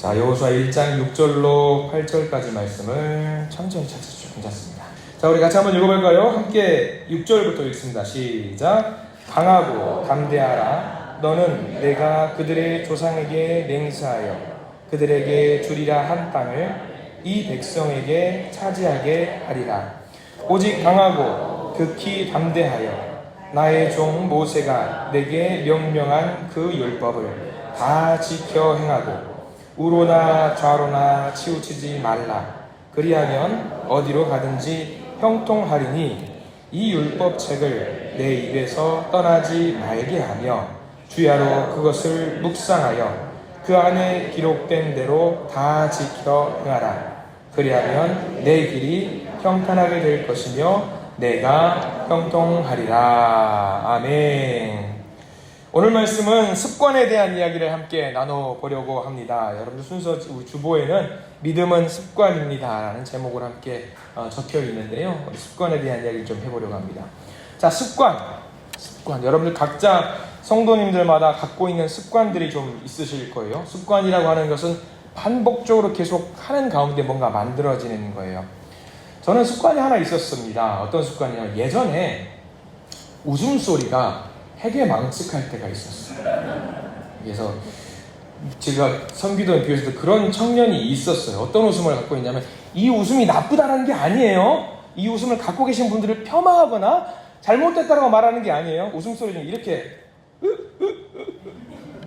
자, 여호수아 1장 6절로 8절까지 말씀을 천천히 찾으시죠. 괜찮습니다. 자, 우리 같이 한번 읽어볼까요? 함께 6절부터 읽습니다. 시작. 강하고 담대하라. 너는 내가 그들의 조상에게 맹세하여 그들에게 주리라 한 땅을 이 백성에게 차지하게 하리라. 오직 강하고 극히 담대하여 나의 종 모세가 내게 명령한 그 율법을 다 지켜 행하고 우로나 좌로나 치우치지 말라. 그리하면 어디로 가든지 형통하리니 이 율법책을 내 입에서 떠나지 말게 하며 주야로 그것을 묵상하여 그 안에 기록된 대로 다 지켜 행하라. 그리하면 내 길이 평탄하게 될 것이며 내가 형통하리라. 아멘. 오늘 말씀은 습관에 대한 이야기를 함께 나눠보려고 합니다. 여러분들 순서 우리 주보에는 믿음은 습관입니다 라는 제목으로 함께 적혀 있는데요. 우리 습관에 대한 이야기를 좀 해보려고 합니다. 자, 습관. 여러분들 각자 성도님들마다 갖고 있는 습관들이 좀 있으실 거예요. 습관이라고 하는 것은 반복적으로 계속 하는 가운데 뭔가 만들어지는 거예요. 저는 습관이 하나 있었습니다. 어떤 습관이요? 예전에 웃음소리가 되게 망측할 때가 있었어요. 그래서 제가 선기도에 비해서도 그런 청년이 있었어요. 어떤 웃음을 갖고 있냐면 이 웃음이 나쁘다는 게 아니에요. 이 웃음을 갖고 계신 분들을 폄하하거나 잘못됐다라고 말하는 게 아니에요. 웃음소리 좀 이렇게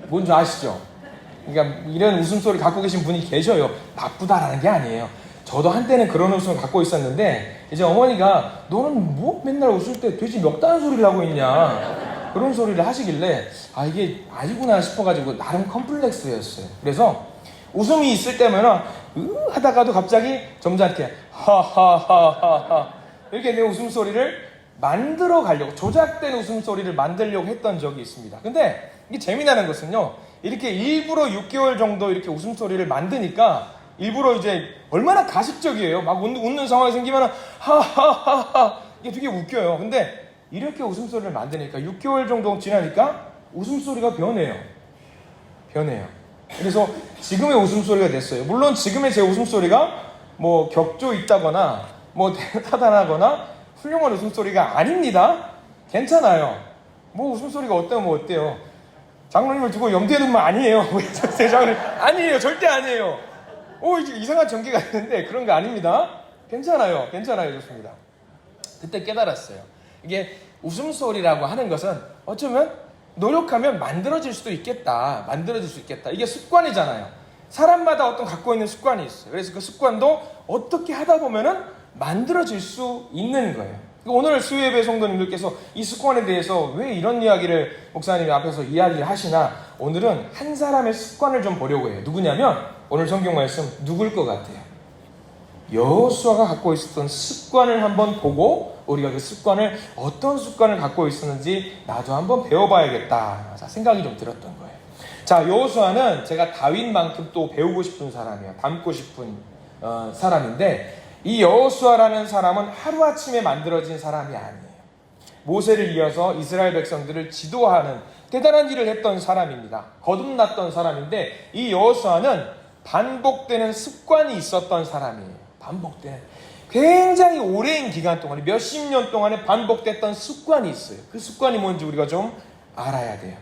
뭔지 아시죠? 그러니까 이런 웃음소리 갖고 계신 분이 계셔요. 나쁘다라는 게 아니에요. 저도 한때는 그런 웃음을 갖고 있었는데 이제 어머니가 너는 뭐 맨날 웃을 때 돼지 멱다는 소리를 하고 있냐 그런 소리를 하시길래 아 이게 아니구나 싶어가지고 나름 컴플렉스였어요. 그래서 웃음이 있을 때면 하다가도 갑자기 점잖게 하하하하하 이렇게 내 웃음소리를 만들어 가려고 조작된 웃음소리를 만들려고 했던 적이 있습니다. 근데 이게 재미나는 것은요, 이렇게 일부러 6개월 정도 이렇게 웃음소리를 만드니까 일부러 이제 얼마나 가식적이에요. 막 웃는 상황이 생기면 하하하하 이게 되게 웃겨요. 근데 이렇게 웃음소리를 만드니까 6개월 정도 지나니까 웃음소리가 변해요. 그래서 지금의 웃음소리가 됐어요. 물론 지금의 제 웃음소리가 뭐 격조 있다거나 뭐 타단하거나 훌륭한 웃음소리가 아닙니다. 괜찮아요. 뭐 웃음소리가 어때요? 뭐 어때요? 장로님을 두고 염두에 두면 아니에요. 제 장로님 아니에요. 절대 아니에요. 이제 이상한 전개가 있는데 그런 거 아닙니다. 괜찮아요. 좋습니다. 그때 깨달았어요. 이게 웃음소리라고 하는 것은 어쩌면 노력하면 만들어질 수 있겠다. 이게 습관이잖아요. 사람마다 어떤 갖고 있는 습관이 있어요. 그래서 그 습관도 어떻게 하다 보면은 만들어질 수 있는 거예요. 오늘 수요예배 성도님들께서 이 습관에 대해서 왜 이런 이야기를 목사님이 앞에서 이야기를 하시나, 오늘은 한 사람의 습관을 좀 보려고 해요. 누구냐면 오늘 성경 말씀 누굴 것 같아요? 여호수아가 갖고 있었던 습관을 한번 보고 우리가 그 습관을 어떤 습관을 갖고 있었는지 나도 한번 배워봐야겠다 생각이 좀 들었던 거예요. 자, 여호수아는 제가 다윗만큼 또 배우고 싶은 사람이에요. 닮고 싶은 사람인데 이 여호수아라는 사람은 하루아침에 만들어진 사람이 아니에요. 모세를 이어서 이스라엘 백성들을 지도하는 대단한 일을 했던 사람입니다. 거듭났던 사람인데 이 여호수아는 반복되는 습관이 있었던 사람이에요. 반복되는 굉장히 오랜 기간 동안에 몇십 년 동안에 반복됐던 습관이 있어요. 그 습관이 뭔지 우리가 좀 알아야 돼요.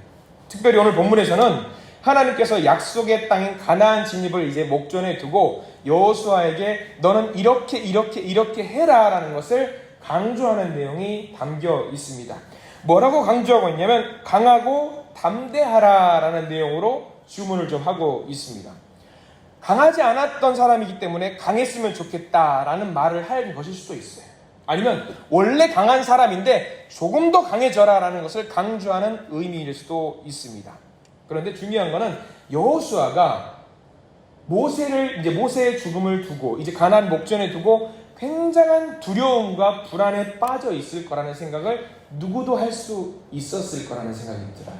특별히 오늘 본문에서는 하나님께서 약속의 땅인 가나안 진입을 이제 목전에 두고 여호수아에게 너는 이렇게 해라라는 것을 강조하는 내용이 담겨 있습니다. 뭐라고 강조하고 있냐면 강하고 담대하라라는 내용으로 주문을 좀 하고 있습니다. 강하지 않았던 사람이기 때문에 강했으면 좋겠다라는 말을 할 것일 수도 있어요. 아니면 원래 강한 사람인데 조금 더 강해져라라는 것을 강조하는 의미일 수도 있습니다. 그런데 중요한 거는 여호수아가 모세의 죽음을 두고 이제 가나안 목전에 두고 굉장한 두려움과 불안에 빠져 있을 거라는 생각을 누구도 할 수 있었을 거라는 생각이 들어요.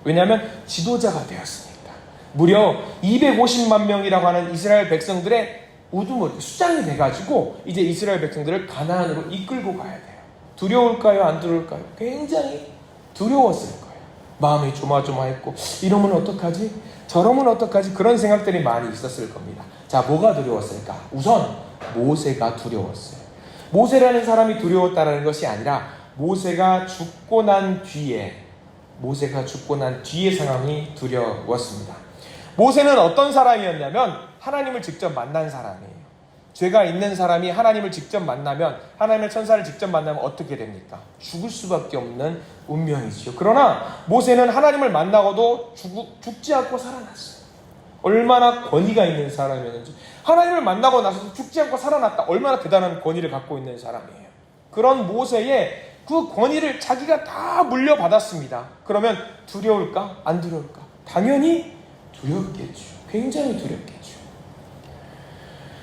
왜냐하면 지도자가 되었으니까. 무려 250만 명이라고 하는 이스라엘 백성들의 우두머리, 수장이 돼가지고 이제 이스라엘 백성들을 가나안으로 이끌고 가야 돼요. 두려울까요? 안 두려울까요? 굉장히 두려웠을 거예요. 마음이 조마조마했고 이러면 어떡하지? 저러면 어떡하지? 그런 생각들이 많이 있었을 겁니다. 자, 뭐가 두려웠을까? 우선 모세가 두려웠어요. 모세라는 사람이 두려웠다는 것이 아니라 모세가 죽고 난 뒤에 상황이 두려웠습니다. 모세는 어떤 사람이었냐면 하나님을 직접 만난 사람이에요. 죄가 있는 사람이 하나님을 직접 만나면, 하나님의 천사를 직접 만나면 어떻게 됩니까? 죽을 수밖에 없는 운명이지요. 그러나 모세는 하나님을 만나고도 죽지 않고 살아났어요. 얼마나 권위가 있는 사람이었는지. 하나님을 만나고 나서도 죽지 않고 살아났다. 얼마나 대단한 권위를 갖고 있는 사람이에요. 그런 모세의 그 권위를 자기가 다 물려받았습니다. 그러면 두려울까? 안 두려울까? 당연히 두렵겠죠. 굉장히 두렵겠죠.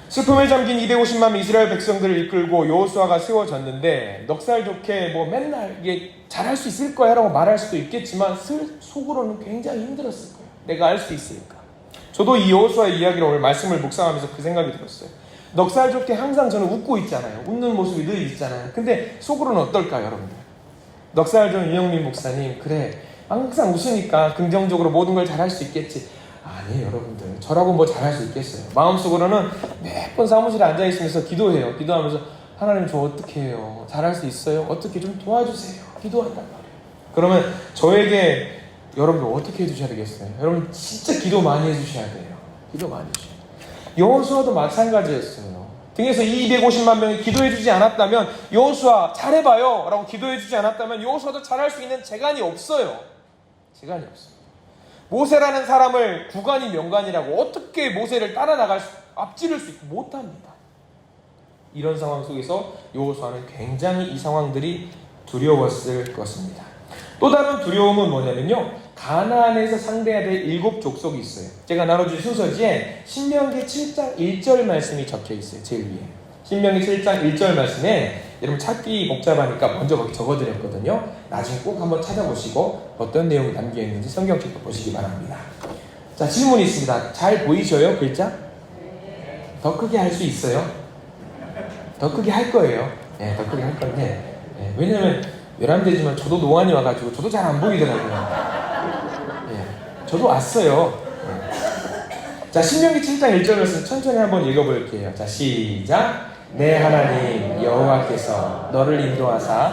슬픔에 잠긴 250만 이스라엘 백성들을 이끌고 여호수아가 세워졌는데 넉살 좋게 뭐 맨날 이게 잘할 수 있을 거야 라고 말할 수도 있겠지만 속으로는 굉장히 힘들었을 거예요. 내가 할 수 있을까? 저도 이 여호수아의 이야기를 오늘 말씀을 묵상하면서 그 생각이 들었어요. 넉살 좋게 항상 저는 웃고 있잖아요. 웃는 모습이 늘 있잖아요. 근데 속으로는 어떨까요, 여러분들? 넉살 좋은 윤영민 목사님, 그래 항상 웃으니까 긍정적으로 모든 걸 잘할 수 있겠지. 아니에요, 여러분들. 저라고 뭐 잘할 수 있겠어요? 마음속으로는 매번 사무실에 앉아있으면서 기도해요. 기도하면서 하나님 저 어떻게 해요? 잘할 수 있어요? 어떻게 좀 도와주세요? 기도한단 말이에요. 그러면 저에게 여러분들 어떻게 해주셔야 되겠어요? 여러분 진짜 기도 많이 해주셔야 돼요. 기도 많이 해주셔야 돼요. 여호수아도 마찬가지였어요. 등에서 250만 명이 기도해주지 않았다면, 여호수아 잘해봐요 라고 기도해주지 않았다면 여호수아도 잘할 수 있는 재간이 없어요. 재간이 없어요. 모세라는 사람을 구간이 명간이라고 어떻게 모세를 앞지를 수 있고 못합니다. 이런 상황 속에서 여호수아는 굉장히 이 상황들이 두려웠을 것입니다. 또 다른 두려움은 뭐냐면요, 가나안에서 상대해야 될 7 족속이 있어요. 제가 나눠준 순서지에 신명기 7장 1절 말씀이 적혀 있어요. 제일 위에 신명기 7장 1절 말씀에, 여러분 찾기 복잡하니까 먼저 거기 적어드렸거든요. 나중에 꼭 한번 찾아보시고 어떤 내용이 담겨있는지 성경책도 보시기 바랍니다. 자, 질문이 있습니다. 잘 보이셔요? 글자? 더 크게 할 수 있어요? 더 크게 할 거예요. 네, 더 크게 할 건데, 네, 왜냐면 외람되지만 저도 노안이 와가지고 저도 잘 안 보이더라고요. 네, 저도 왔어요. 네. 자, 신명기 7장 1절 말씀 천천히 한번 읽어볼게요. 자, 시작. 내 하나님 여호와께서 너를 인도하사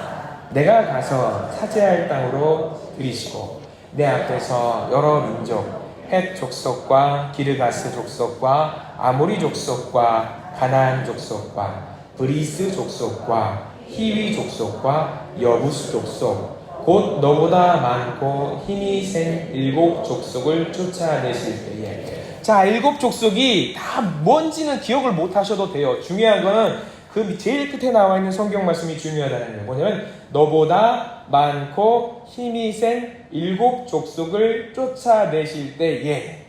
내가 가서 차지할 땅으로 들이시고 내 앞에서 여러 민족, 헷 족속과 기르가스 족속과 아모리 족속과 가나안 족속과 브리스 족속과 히위 족속과 여부스 족속, 곧 너보다 많고 힘이 센 7 족속을 쫓아내실 때에. 자, 7 족속이 다 뭔지는 기억을 못 하셔도 돼요. 중요한 거는 그 제일 끝에 나와 있는 성경 말씀이 중요하다는 거예요. 뭐냐면 너보다 많고 힘이 센 7 족속을 쫓아내실 때에.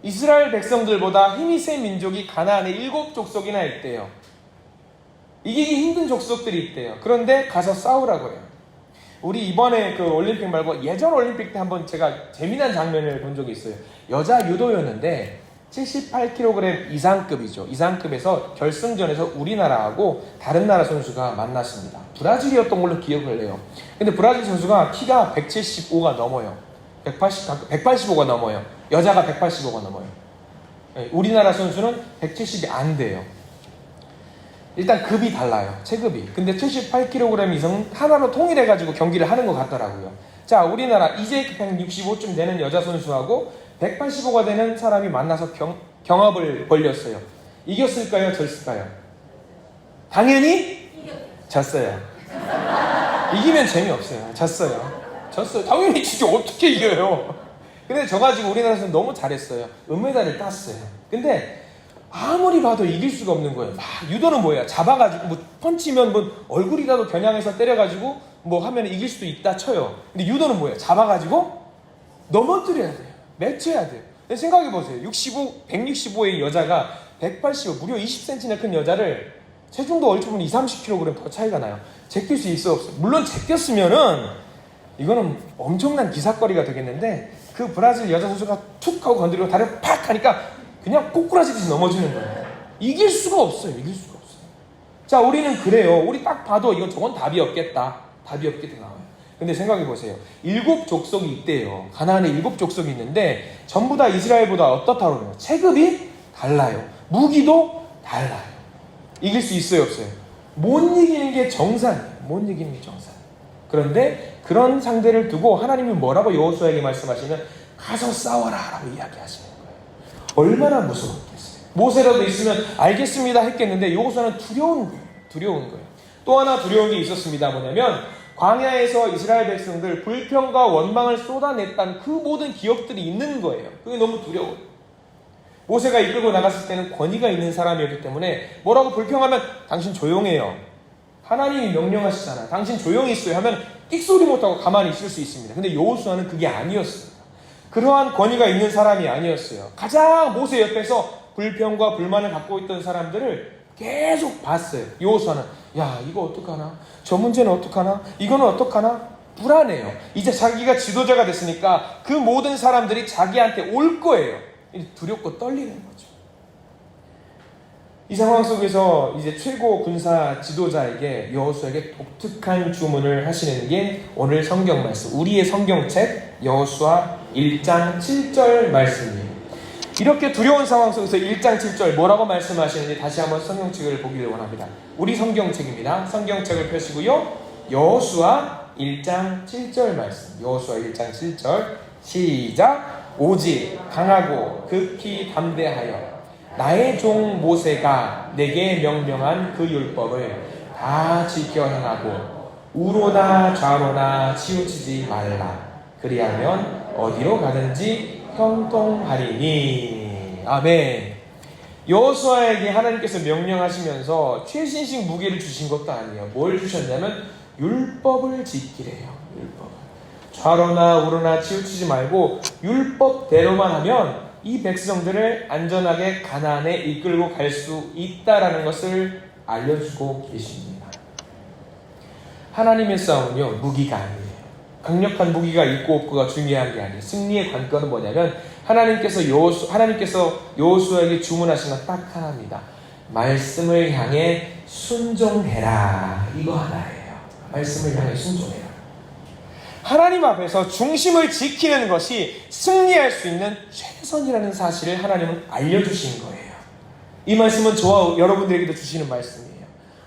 이스라엘 백성들보다 힘이 센 민족이 가나안에 7 족속이나 있대요. 이기기 힘든 족속들이 있대요. 그런데 가서 싸우라고 해요. 우리 이번에 그 올림픽 말고 예전 올림픽 때 한번 제가 재미난 장면을 본 적이 있어요. 여자 유도였는데 78kg 이상급이죠. 이상급에서 결승전에서 우리나라하고 다른 나라 선수가 만났습니다. 브라질이었던 걸로 기억을 해요. 근데 브라질 선수가 키가 175가 넘어요. 185가 넘어요. 여자가 185가 넘어요. 우리나라 선수는 170이 안 돼요. 일단 급이 달라요. 체급이. 근데 78kg 이상 하나로 통일해가지고 경기를 하는 것 같더라고요. 자, 우리나라 이제 165쯤 되는 여자 선수하고 185가 되는 사람이 만나서 경합을 벌렸어요. 이겼을까요? 졌을까요? 당연히 졌어요. 이기면 재미없어요. 졌어요. 당연히 지죠. 어떻게 이겨요? 근데 져가지고 우리나라 선수 너무 잘했어요. 은메달을 땄어요. 근데 아무리 봐도 이길 수가 없는 거예요. 유도는 뭐예요? 잡아가지고 뭐 펀치면 뭐 얼굴이라도 겨냥해서 때려가지고 뭐 하면 이길 수도 있다 쳐요. 근데 유도는 뭐예요? 잡아가지고 넘어뜨려야 돼요. 맺혀야 돼요. 생각해보세요. 165의 여자가 185, 무려 20cm나 큰 여자를 체중도 얼추 보면 30kg 더 차이가 나요. 제낄 수 있어 없어? 물론 제꼈으면은 이거는 엄청난 기사거리가 되겠는데, 그 브라질 여자 선수가 툭 하고 건드리고 다리를 팍 하니까 그냥 꼬꾸라지듯이 넘어지는 거예요. 이길 수가 없어요. 자, 우리는 그래요. 우리 딱 봐도 저건 답이 없겠다 나와요. 근데 생각해 보세요. 7족속이 있대요. 가나안에 7족속이 있는데 전부 다 이스라엘보다 어떻다고요? 체급이 달라요. 무기도 달라요. 이길 수 있어요, 없어요? 못 이기는 게 정상이에요. 못 이기는 게 정상. 그런데 그런 상대를 두고 하나님이 뭐라고 여호수아에게 말씀하시면 가서 싸워라 라고 이야기하시는 거예요. 얼마나 무서웠겠어요. 모세라도 있으면 알겠습니다 했겠는데 여호수아는 두려운 거예요. 두려운 거예요. 또 하나 두려운 게 있었습니다. 뭐냐면 광야에서 이스라엘 백성들 불평과 원망을 쏟아냈던 그 모든 기억들이 있는 거예요. 그게 너무 두려워요. 모세가 이끌고 나갔을 때는 권위가 있는 사람이었기 때문에 뭐라고 불평하면 당신 조용해요. 하나님이 명령하시잖아. 당신 조용히 있어요 하면 끽소리 못하고 가만히 있을 수 있습니다. 근데 여호수아는 그게 아니었어요. 그러한 권위가 있는 사람이 아니었어요. 가장 모세 옆에서 불평과 불만을 갖고 있던 사람들을 계속 봤어요. 여호수아는 야 이거 어떡하나? 저 문제는 어떡하나? 이거는 어떡하나? 불안해요. 이제 자기가 지도자가 됐으니까 그 모든 사람들이 자기한테 올 거예요. 두렵고 떨리는 거죠. 이 상황 속에서 이제 최고 군사 지도자에게 여호수아에게 독특한 주문을 하시는 게 오늘 성경 말씀, 우리의 성경책 여호수아 1장 7절 말씀이에요. 이렇게 두려운 상황 속에서 1장 7절 뭐라고 말씀하시는지 다시 한번 성경책을 보기를 원합니다. 우리 성경책입니다. 성경책을 펴시고요. 여호수아 1장 7절 말씀. 여호수아 1장 7절 시작. 오직 강하고 극히 담대하여 나의 종 모세가 내게 명령한 그 율법을 다 지켜 행하고 우로나 좌로나 치우치지 말라. 그리하면 어디로 가든지 형통하리니. 아멘. 여호수아에게 하나님께서 명령하시면서 최신식 무기를 주신 것도 아니에요. 뭘 주셨냐면 율법을 지키래요. 율법을. 좌로나 우로나 치우치지 말고 율법대로만 하면 이 백성들을 안전하게 가나안에 이끌고 갈 수 있다라는 것을 알려주고 계십니다. 하나님의 싸움은요, 무기가 아니에요. 강력한 무기가 있고 없고가 중요한 게 아니에요. 승리의 관건은 뭐냐면 하나님께서 여호수아에게 주문하신 건 딱 하나입니다. 말씀을 향해 순종해라. 이거 하나예요. 말씀을 향해 순종해라. 하나님 앞에서 중심을 지키는 것이 승리할 수 있는 최선이라는 사실을 하나님은 알려주신 거예요. 이 말씀은 저와 여러분들에게도 주시는 말씀이에요.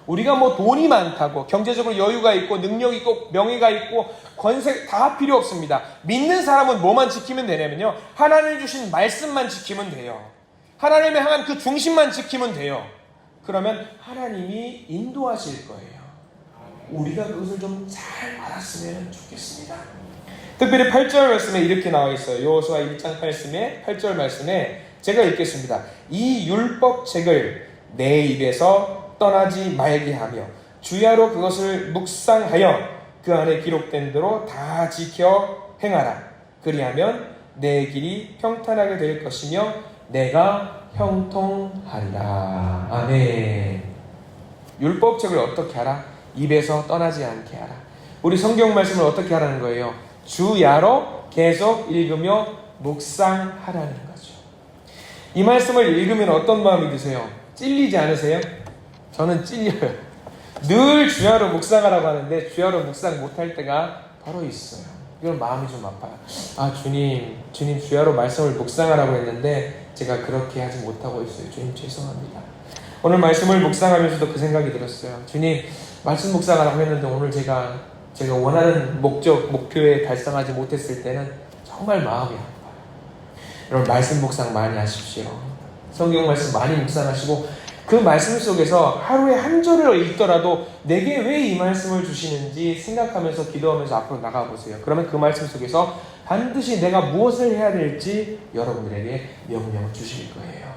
우리가 뭐 돈이 많다고 경제적으로 여유가 있고 능력이 있고 명예가 있고 권세 다 필요 없습니다. 믿는 사람은 뭐만 지키면 되냐면요, 하나님이 주신 말씀만 지키면 돼요. 하나님의 향한 그 중심만 지키면 돼요. 그러면 하나님이 인도하실 거예요. 우리가 그것을 좀 잘 알았으면 좋겠습니다. 특별히 8절 말씀에 이렇게 나와 있어요. 여호수아 1장 8절 말씀에 제가 읽겠습니다. 이 율법책을 내 입에서 떠나지 말게 하며 주야로 그것을 묵상하여 그 안에 기록된 대로 다 지켜 행하라. 그리하면 내 길이 평탄하게 될 것이며 내가 형통하리라. 아멘. 율법책을 어떻게 하라? 입에서 떠나지 않게 하라. 우리 성경 말씀을 어떻게 하라는 거예요? 주야로 계속 읽으며 묵상하라는 거죠. 이 말씀을 읽으면 어떤 마음이 드세요? 찔리지 않으세요? 저는 찔려요. 늘 주야로 묵상하라고 하는데 주야로 묵상 못할 때가 바로 있어요. 이건 마음이 좀 아파요. 아, 주님 주야로 말씀을 묵상하라고 했는데 제가 그렇게 하지 못하고 있어요. 주님 죄송합니다. 오늘 말씀을 묵상하면서도 그 생각이 들었어요. 주님 말씀 묵상하라고 했는데 오늘 제가 원하는 목표에 달성하지 못했을 때는 정말 마음이 아파요. 여러분 말씀 묵상 많이 하십시오. 성경 말씀 많이 묵상하시고 그 말씀 속에서 하루에 한 절을 읽더라도 내게 왜 이 말씀을 주시는지 생각하면서 기도하면서 앞으로 나가보세요. 그러면 그 말씀 속에서 반드시 내가 무엇을 해야 될지 여러분들에게 명령 주실 거예요.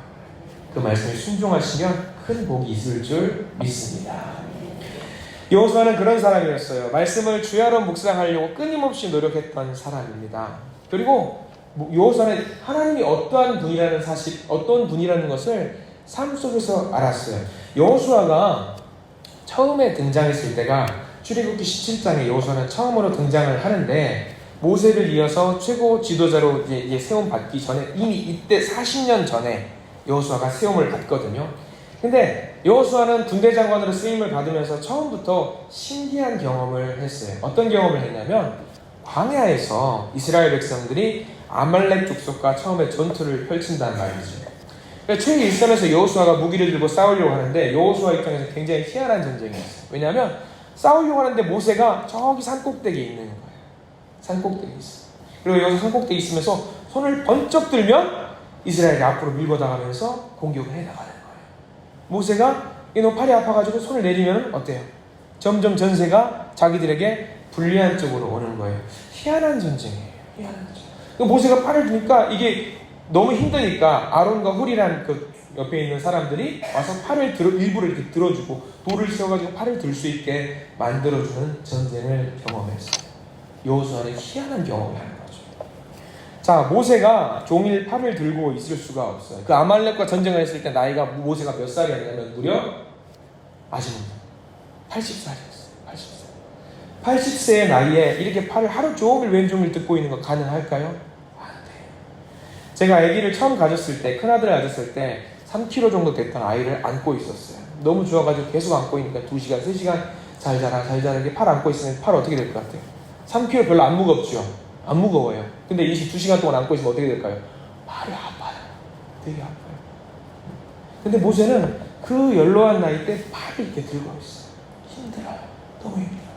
그 말씀에 순종하시면 큰 복이 있을 줄 믿습니다. 여호수아는 그런 사람이었어요. 말씀을 주야로 묵상하려고 끊임없이 노력했던 사람입니다. 그리고 여호수아는 하나님이 어떤 분이라는 것을 삶 속에서 알았어요. 여호수아가 처음에 등장했을 때가 출애굽기 17장에 여호수아는 처음으로 등장을 하는데 모세를 이어서 최고 지도자로 세움 받기 전에 이미 이때 40년 전에 여호수아가 세움을 받거든요. 근데 여호수아는 군대 장관으로 쓰임을 받으면서 처음부터 신기한 경험을 했어요. 어떤 경험을 했냐면 광야에서 이스라엘 백성들이 아말렉 족속과 처음에 전투를 펼친다는 말이죠. 그러니까 최일선에서 여호수아가 무기를 들고 싸우려고 하는데 여호수아 입장에서 굉장히 희한한 전쟁이었어요. 왜냐하면 싸우려고 하는데 모세가 저기 산꼭대기에 있는 거예요. 산꼭대기에 있어요. 그리고 여기서 산꼭대기에 있으면서 손을 번쩍 들면 이스라엘이 앞으로 밀고 나가면서 공격을 해나가는 거예요. 모세가 너무 팔이 아파가지고 손을 내리면 어때요? 점점 전세가 자기들에게 불리한 쪽으로 오는 거예요. 희한한 전쟁이에요. 희한한 전쟁. 모세가 팔을 드니까 이게 너무 힘드니까 아론과 훌이란 그 옆에 있는 사람들이 와서 팔을 일부를 이렇게 들어주고 돌을 세워가지고 팔을 들 수 있게 만들어주는 전쟁을 경험했어요. 여호수아는 희한한 경험을 하는 거죠. 자, 모세가 종일 팔을 들고 있을 수가 없어요. 그 아말렉과 전쟁을 했을 때 나이가 모세가 몇 살이었냐면 무려 아시는데 80살이었어요. 80살. 80세의 나이에 이렇게 팔을 하루 종일 왼종일 뜯고 있는 거 가능할까요? 안 돼요. 제가 아기를 처음 가졌을 때, 큰아들을 가졌을 때 3kg 정도 됐던 아이를 안고 있었어요. 너무 좋아가지고 계속 안고 있으니까 2시간, 3시간 잘 자라, 잘 자라. 이렇게 팔 안고 있으면 팔 어떻게 될 것 같아요? 3kg 별로 안 무겁죠? 안 무거워요. 근데 22시간 동안 안고 있으면 어떻게 될까요? 팔이 아파요. 되게 아파요. 근데 모세는 그 연로한 나이 때 팔을 이렇게 들고 있어요. 힘들어요. 너무 힘들어요.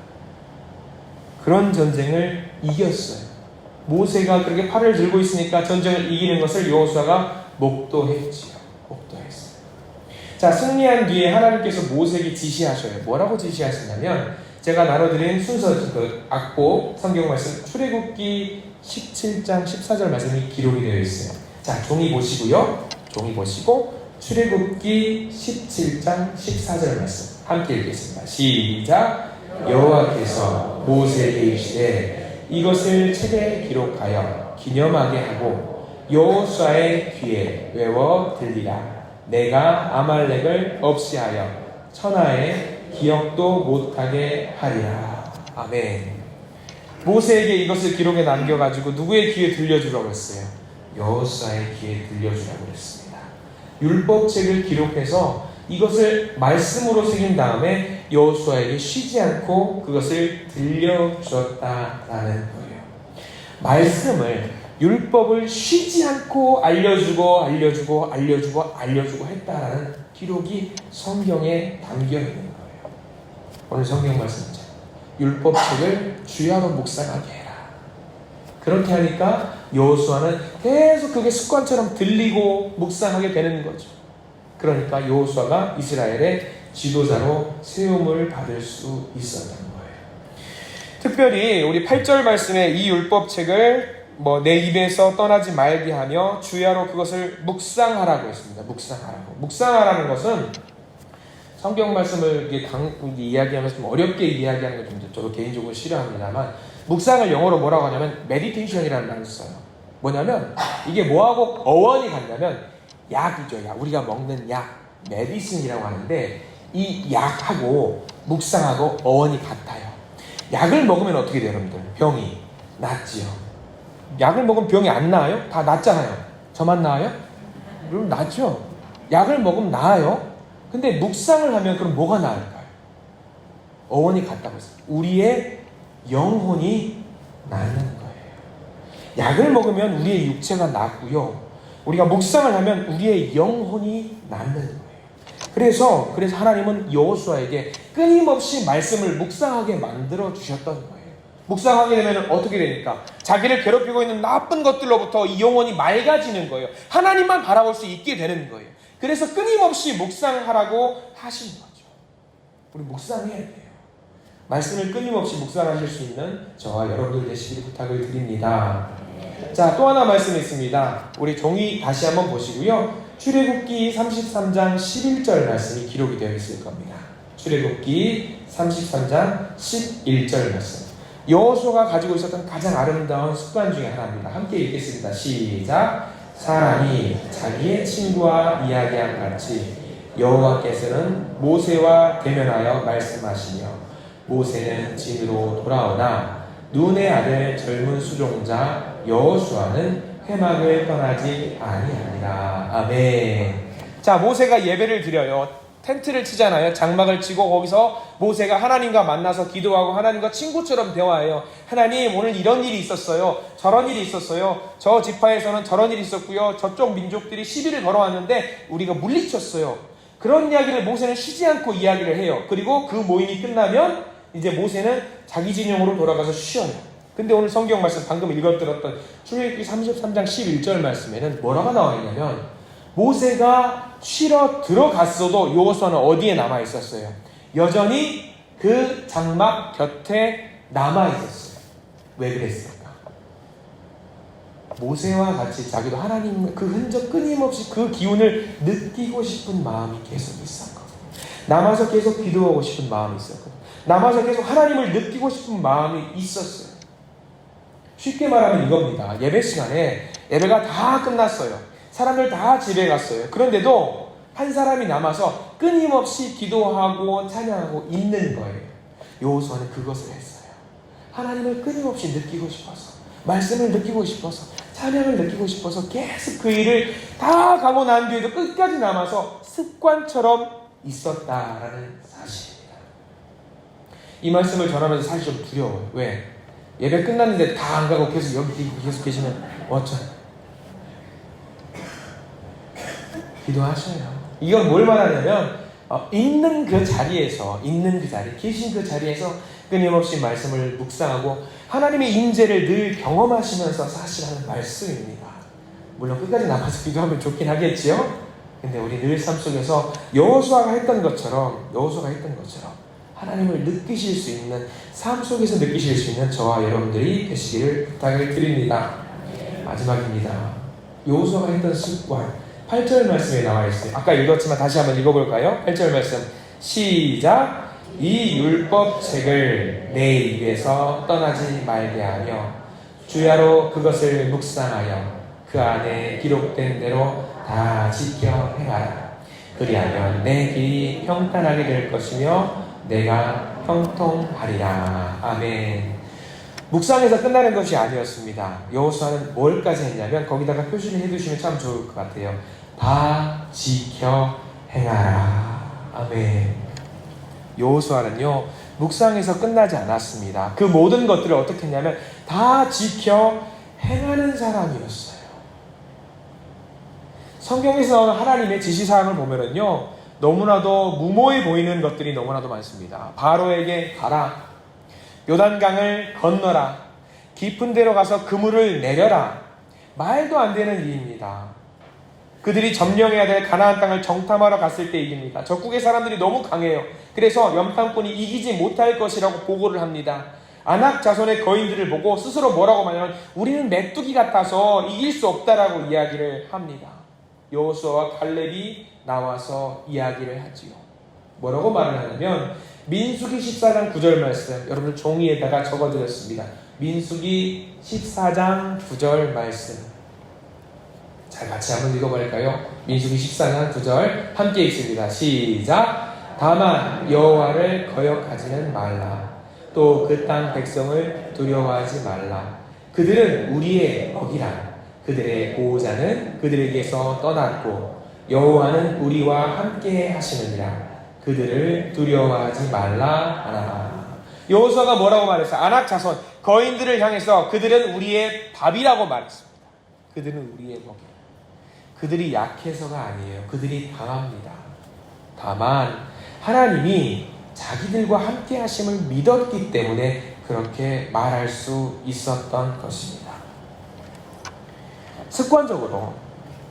그런 전쟁을 이겼어요. 모세가 그렇게 팔을 들고 있으니까 전쟁을 이기는 것을 여호수아가 목도했지요. 목도했어요. 자, 승리한 뒤에 하나님께서 모세에게 지시하셔요. 뭐라고 지시하시냐면 제가 나눠드린 순서, 그 악보 성경 말씀 출애굽기 17장 14절 말씀이 기록이 되어 있어요. 자, 종이 보시고요. 종이 보시고 출애굽기 17장 14절 말씀 함께 읽겠습니다. 시작. 여호와께서 모세에게 이르시되 이것을 책에 기록하여 기념하게 하고 여호수아의 귀에 외워 들리라. 내가 아말렉을 없이하여 천하에 기억도 못하게 하리라. 아멘. 모세에게 이것을 기록에 남겨가지고 누구의 귀에 들려주라고 했어요? 여호수아의 귀에 들려주라고 했습니다. 율법책을 기록해서 이것을 말씀으로 새긴 다음에 여호수아에게 쉬지 않고 그것을 들려주었다라는 거예요. 말씀을, 율법을 쉬지 않고 알려주고 했다라는 기록이 성경에 담겨 있는 거예요. 오늘 성경 말씀이죠. 율법책을 주야로 묵상하게 해라. 그렇게 하니까 여호수아는 계속 그게 습관처럼 들리고 묵상하게 되는 거죠. 그러니까 여호수아가 이스라엘의 지도자로 세움을 받을 수 있었던 거예요. 특별히 우리 8절 말씀에 이 율법책을 내 입에서 떠나지 말게 하며 주야로 그것을 묵상하라고 했습니다. 묵상하라고. 묵상하라는 것은 성경 말씀을 이야기하면서 좀 어렵게 이야기하는 걸 좀 저도 개인적으로 싫어합니다만, 묵상을 영어로 뭐라고 하냐면 메디테이션이라는 말을 써요. 뭐냐면 이게 뭐하고 어원이 같냐면 약이죠. 약. 우리가 먹는 약, 메디슨이라고 하는데 이 약하고 묵상하고 어원이 같아요. 약을 먹으면 어떻게 돼요, 여러분들? 병이 낫지요. 약을 먹으면 병이 안 나아요? 다 낫잖아요. 저만 나아요? 여러분 낫죠? 약을 먹으면 나아요. 근데 묵상을 하면 그럼 뭐가 나을까요? 어원이 같다고 했어요. 우리의 영혼이 낫는 거예요. 약을 먹으면 우리의 육체가 낫고요. 우리가 묵상을 하면 우리의 영혼이 낫는 거예요. 그래서 하나님은 여호수아에게 끊임없이 말씀을 묵상하게 만들어 주셨던 거예요. 묵상하게 되면 어떻게 되니까? 자기를 괴롭히고 있는 나쁜 것들로부터 이 영혼이 맑아지는 거예요. 하나님만 바라볼 수 있게 되는 거예요. 그래서 끊임없이 묵상하라고 하신 거죠. 우리 묵상해야 돼요. 말씀을 끊임없이 묵상하실 수 있는 저와 여러분들 되시기를 부탁을 드립니다. 자, 또 하나 말씀이 있습니다. 우리 종이 다시 한번 보시고요. 출애굽기 33장 11절 말씀이 기록이 되어 있을 겁니다. 출애굽기 33장 11절 말씀. 여호수아가 가지고 있었던 가장 아름다운 습관 중에 하나입니다. 함께 읽겠습니다. 시작. 사람이 자기의 친구와 이야기한 같이 여호와께서는 모세와 대면하여 말씀하시며 모세는 진으로 돌아오나 눈의 아들 젊은 수종자 여호수아는 회막을 떠나지 아니하니라. 아멘. 자, 모세가 예배를 드려요. 텐트를 치잖아요. 장막을 치고 거기서 모세가 하나님과 만나서 기도하고 하나님과 친구처럼 대화해요. 하나님, 오늘 이런 일이 있었어요. 저런 일이 있었어요. 저 지파에서는 저런 일이 있었고요. 저쪽 민족들이 시비를 걸어왔는데 우리가 물리쳤어요. 그런 이야기를 모세는 쉬지 않고 이야기를 해요. 그리고 그 모임이 끝나면 이제 모세는 자기 진영으로 돌아가서 쉬어요. 근데 오늘 성경 말씀 방금 읽어드렸던 출애굽기 33장 11절 말씀에는 뭐라고 나와 있냐면 모세가 쉬러 들어갔어도 여호수아는 어디에 남아 있었어요? 여전히 그 장막 곁에 남아 있었어요. 왜 그랬을까? 모세와 같이 자기도 하나님 그 흔적 끊임없이 그 기운을 느끼고 싶은 마음이 계속 있었거든요. 남아서 계속 기도하고 싶은 마음이 있었거든요. 남아서 계속 하나님을 느끼고 싶은 마음이 있었어요. 쉽게 말하면 이겁니다. 예배 시간에 예배가 다 끝났어요. 사람들 다 집에 갔어요. 그런데도 한 사람이 남아서 끊임없이 기도하고 찬양하고 있는 거예요. 여호수아는 그것을 했어요. 하나님을 끊임없이 느끼고 싶어서, 말씀을 느끼고 싶어서, 찬양을 느끼고 싶어서 계속 그 일을 다 가고 난 뒤에도 끝까지 남아서 습관처럼 있었다라는 사실입니다. 이 말씀을 전하면서 사실 좀 두려워요. 왜? 예배 끝났는데 다 안 가고 계속 여기 계속 계시면 어쩌나? 기도하셔요. 이건 뭘 말하냐면 있는 그 자리에서 계신 그 자리에서 끊임없이 말씀을 묵상하고 하나님의 임재를 늘 경험하시면서 사실 하는 말씀입니다. 물론 끝까지 남아서 기도하면 좋긴 하겠지요. 근데 우리 늘 삶 속에서 여호수아가 했던 것처럼 하나님을 느끼실 수 있는 삶 속에서 느끼실 수 있는 저와 여러분들이 되시기를 부탁을 드립니다. 마지막입니다. 여호수아가 했던 습관 8절 말씀에 나와 있어요. 아까 읽었지만 다시 한번 읽어볼까요? 8절 말씀 시작. 이 율법책을 내 입에서 떠나지 말게 하며 주야로 그것을 묵상하여 그 안에 기록된 대로 다 지켜 행하라. 그리하면 내 길이 평탄하게 될 것이며 내가 형통하리라. 아멘. 묵상에서 끝나는 것이 아니었습니다. 여호수아는 뭘까지 했냐면 거기다가 표시를 해두시면 참 좋을 것 같아요. 다 지켜 행하라. 아멘. 여호수아는요 묵상에서 끝나지 않았습니다. 그 모든 것들을 어떻게 했냐면 다 지켜 행하는 사람이었어요. 성경에서 나오는 하나님의 지시사항을 보면은요 너무나도 무모해 보이는 것들이 너무나도 많습니다. 바로에게 가라, 요단강을 건너라, 깊은 데로 가서 그물을 내려라. 말도 안 되는 일입니다. 그들이 점령해야 될 가나안 땅을 정탐하러 갔을 때 일입니다. 적국의 사람들이 너무 강해요. 그래서 염탐꾼이 이기지 못할 것이라고 보고를 합니다. 아낙 자손의 거인들을 보고 스스로 뭐라고 말하냐면 우리는 메뚜기 같아서 이길 수 없다라고 이야기를 합니다. 여호수아와 갈렙이 나와서 이야기를 하지요. 뭐라고 말을 하냐면 민수기 14장 9절 말씀 여러분들 종이에다가 적어드렸습니다. 민수기 14장 9절 말씀 자, 같이 한번 읽어볼까요? 민수기 14장 9절 함께 읽습니다. 시작. 다만 여호와를 거역하지는 말라. 또 그 땅 백성을 두려워하지 말라. 그들은 우리의 먹이라. 그들의 보호자는 그들에게서 떠났고 여호와는 우리와 함께 하시느니라. 그들을 두려워하지 말라 하나라. 여호수아가 뭐라고 말했어요? 아낙 자손 거인들을 향해서 그들은 우리의 밥이라고 말했습니다. 그들은 우리의 먹이. 그들이 약해서가 아니에요. 그들이 강합니다. 다만 하나님이 자기들과 함께 하심을 믿었기 때문에 그렇게 말할 수 있었던 것입니다. 습관적으로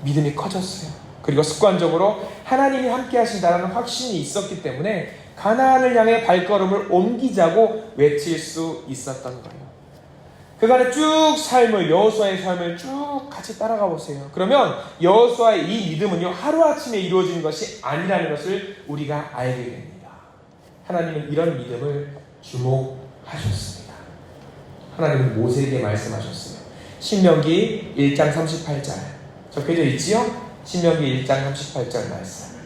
믿음이 커졌어요. 그리고 습관적으로 하나님이 함께 하신다는 확신이 있었기 때문에 가나안을 향해 발걸음을 옮기자고 외칠 수 있었던 거예요. 그간의 쭉 삶을 여호수아의 삶을 쭉 같이 따라가 보세요. 그러면 여호수아의 이 믿음은요 하루아침에 이루어지는 것이 아니라는 것을 우리가 알게 됩니다. 하나님은 이런 믿음을 주목하셨습니다. 하나님은 모세에게 말씀하셨어요. 신명기 1장 38절 적혀져 있지요? 신명기 1장 38절 말씀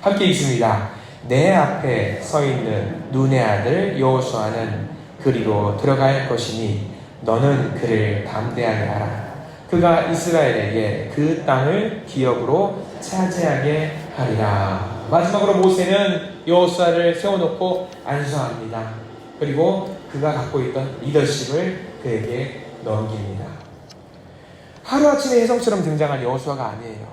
함께 읽습니다. 내 앞에 서 있는 눈의 아들 여호수아는 그리로 들어갈 것이니 너는 그를 담대하게 하라. 그가 이스라엘에게 그 땅을 기업으로 차지하게 하리라. 마지막으로 모세는 여호수아를 세워놓고 안수합니다. 그리고 그가 갖고 있던 리더십을 그에게 넘깁니다. 하루아침에 혜성처럼 등장한 여호수아가 아니에요.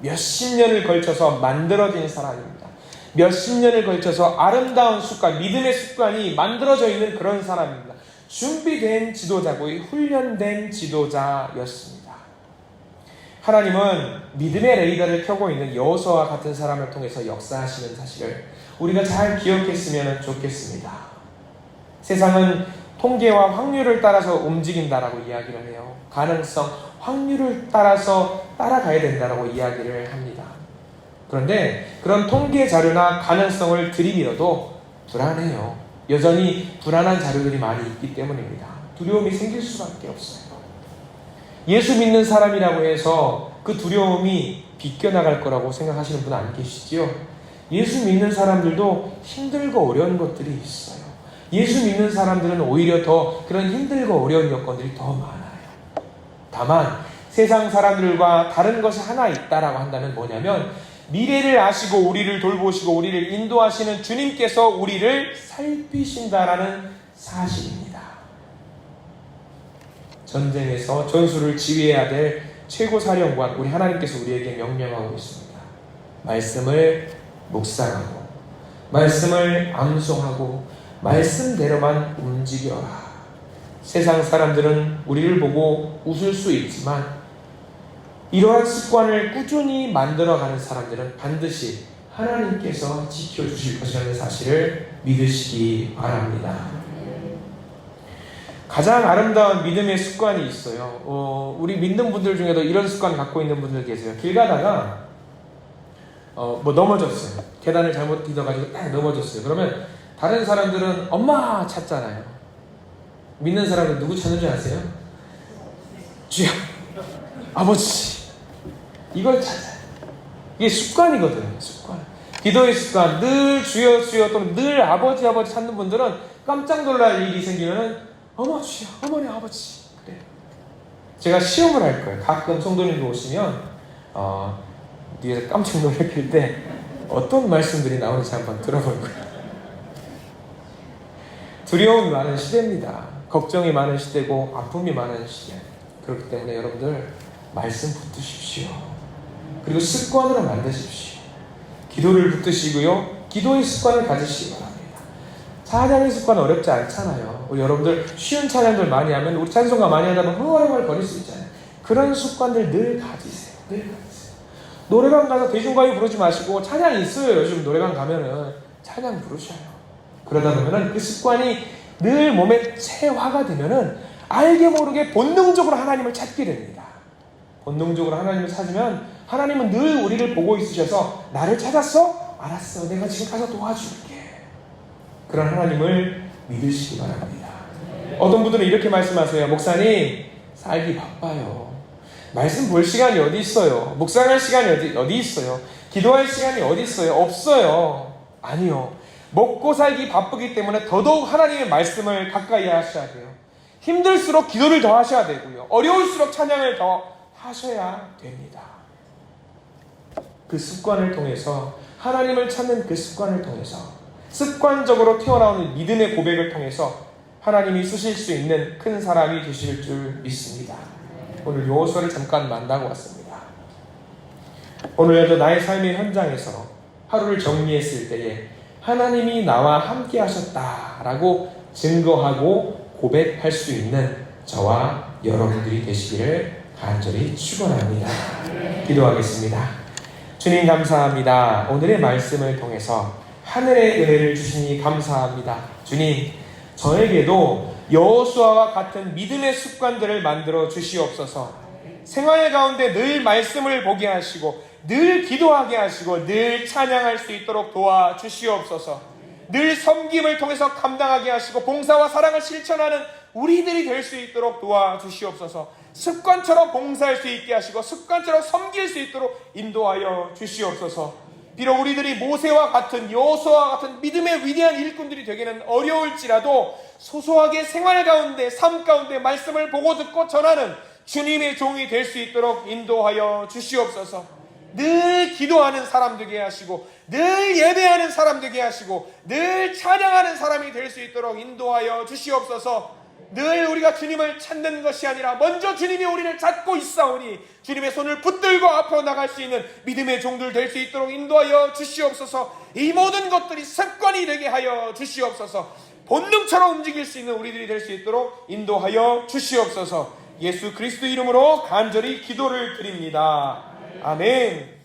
몇십 년을 걸쳐서 만들어진 사람입니다. 몇십 년을 걸쳐서 아름다운 습관, 믿음의 습관이 만들어져 있는 그런 사람입니다. 준비된 지도자고 훈련된 지도자였습니다. 하나님은 믿음의 레이더를 켜고 있는 여호수아와 같은 사람을 통해서 역사하시는 사실을 우리가 잘 기억했으면 좋겠습니다. 세상은 통계와 확률을 따라서 움직인다라고 이야기를 해요. 가능성, 확률을 따라서 따라가야 된다라고 이야기를 합니다. 그런데 그런 통계 자료나 가능성을 들이밀어도 불안해요. 여전히 불안한 자료들이 많이 있기 때문입니다. 두려움이 생길 수밖에 없어요. 예수 믿는 사람이라고 해서 그 두려움이 비껴나갈 거라고 생각하시는 분 안 계시지요? 예수 믿는 사람들도 힘들고 어려운 것들이 있어요. 예수 믿는 사람들은 오히려 더 그런 힘들고 어려운 여건들이 더 많아요. 다만 세상 사람들과 다른 것이 하나 있다라고 한다면 뭐냐면 미래를 아시고 우리를 돌보시고 우리를 인도하시는 주님께서 우리를 살피신다라는 사실입니다. 전쟁에서 전술을 지휘해야 될 최고 사령관 우리 하나님께서 우리에게 명령하고 있습니다. 말씀을 묵상하고 말씀을 암송하고 말씀대로만 움직여라. 세상 사람들은 우리를 보고 웃을 수 있지만 이러한 습관을 꾸준히 만들어가는 사람들은 반드시 하나님께서 지켜주실 것이라는 사실을 믿으시기 바랍니다. 가장 아름다운 믿음의 습관이 있어요. 우리 믿는 분들 중에도 이런 습관 갖고 있는 분들 계세요. 길 가다가 넘어졌어요. 계단을 잘못 디뎌가지고 딱 넘어졌어요. 그러면 다른 사람들은 엄마 찾잖아요. 믿는 사람은 누구 찾는 줄 아세요? 주여, 아버지. 이걸 찾아요. 이게 습관이거든요. 습관. 기도의 습관. 늘 주여 주여 또는 늘 아버지 아버지 찾는 분들은 깜짝 놀랄 일이 생기면은 어머 주여, 어머니 아버지. 그래. 제가 시험을 할 거예요. 가끔 성도님들 오시면 뒤에서 깜짝 놀랄 때 어떤 말씀들이 나오는지 한번 들어볼 거예요. 두려움이 많은 시대입니다. 걱정이 많은 시대고 아픔이 많은 시대. 그렇기 때문에 여러분들 말씀 붙드십시오. 그리고 습관으로 만드십시오. 기도를 붙드시고요. 기도의 습관을 가지시기 바랍니다. 찬양의 습관 어렵지 않잖아요. 우리 여러분들 쉬운 찬양들 많이 하면 우리 찬송가 많이 하다 보면 흥얼흥얼 거릴 수 있잖아요. 그런 습관들 늘 가지세요. 늘 가지세요. 노래방 가서 대중가요 부르지 마시고 찬양 있어요. 요즘 노래방 가면은 찬양 부르셔요. 그러다 보면은 그 습관이 늘 몸에 체화가 되면은 알게 모르게 본능적으로 하나님을 찾게 됩니다. 본능적으로 하나님을 찾으면 하나님은 늘 우리를 보고 있으셔서 나를 찾았어? 알았어. 내가 지금 가서 도와줄게. 그런 하나님을 믿으시기 바랍니다. 어떤 분들은 이렇게 말씀하세요. 목사님, 살기 바빠요. 말씀 볼 시간이 어디 있어요? 묵상할 시간이 어디 있어요? 기도할 시간이 어디 있어요? 없어요. 아니요. 먹고 살기 바쁘기 때문에 더더욱 하나님의 말씀을 가까이 하셔야 돼요. 힘들수록 기도를 더 하셔야 되고요. 어려울수록 찬양을 더 하셔야 됩니다. 그 습관을 통해서 하나님을 찾는 그 습관을 통해서 습관적으로 튀어나오는 믿음의 고백을 통해서 하나님이 쓰실 수 있는 큰 사람이 되실 줄 믿습니다. 오늘 여호수아를 잠깐 만나고 왔습니다. 오늘도 나의 삶의 현장에서 하루를 정리했을 때에 하나님이 나와 함께 하셨다라고 증거하고 고백할 수 있는 저와 여러분들이 되시기를 간절히 축원합니다. 기도하겠습니다. 주님 감사합니다. 오늘의 말씀을 통해서 하늘의 은혜를 주시니 감사합니다. 주님, 저에게도 여호수아와 같은 믿음의 습관들을 만들어 주시옵소서. 생활 가운데 늘 말씀을 보게 하시고 늘 기도하게 하시고 늘 찬양할 수 있도록 도와주시옵소서. 늘 섬김을 통해서 감당하게 하시고 봉사와 사랑을 실천하는 우리들이 될 수 있도록 도와주시옵소서. 습관처럼 봉사할 수 있게 하시고 습관처럼 섬길 수 있도록 인도하여 주시옵소서. 비록 우리들이 모세와 같은 여호수아와 같은 믿음의 위대한 일꾼들이 되기는 어려울지라도 소소하게 생활 가운데 삶 가운데 말씀을 보고 듣고 전하는 주님의 종이 될 수 있도록 인도하여 주시옵소서. 늘 기도하는 사람 되게 하시고, 늘 예배하는 사람 되게 하시고, 늘 찬양하는 사람이 될 수 있도록 인도하여 주시옵소서. 늘 우리가 주님을 찾는 것이 아니라 먼저 주님이 우리를 찾고 있사오니 주님의 손을 붙들고 앞으로 나갈 수 있는 믿음의 종들 될 수 있도록 인도하여 주시옵소서. 이 모든 것들이 습관이 되게 하여 주시옵소서. 본능처럼 움직일 수 있는 우리들이 될 수 있도록 인도하여 주시옵소서. 예수 그리스도 이름으로 간절히 기도를 드립니다. 아멘.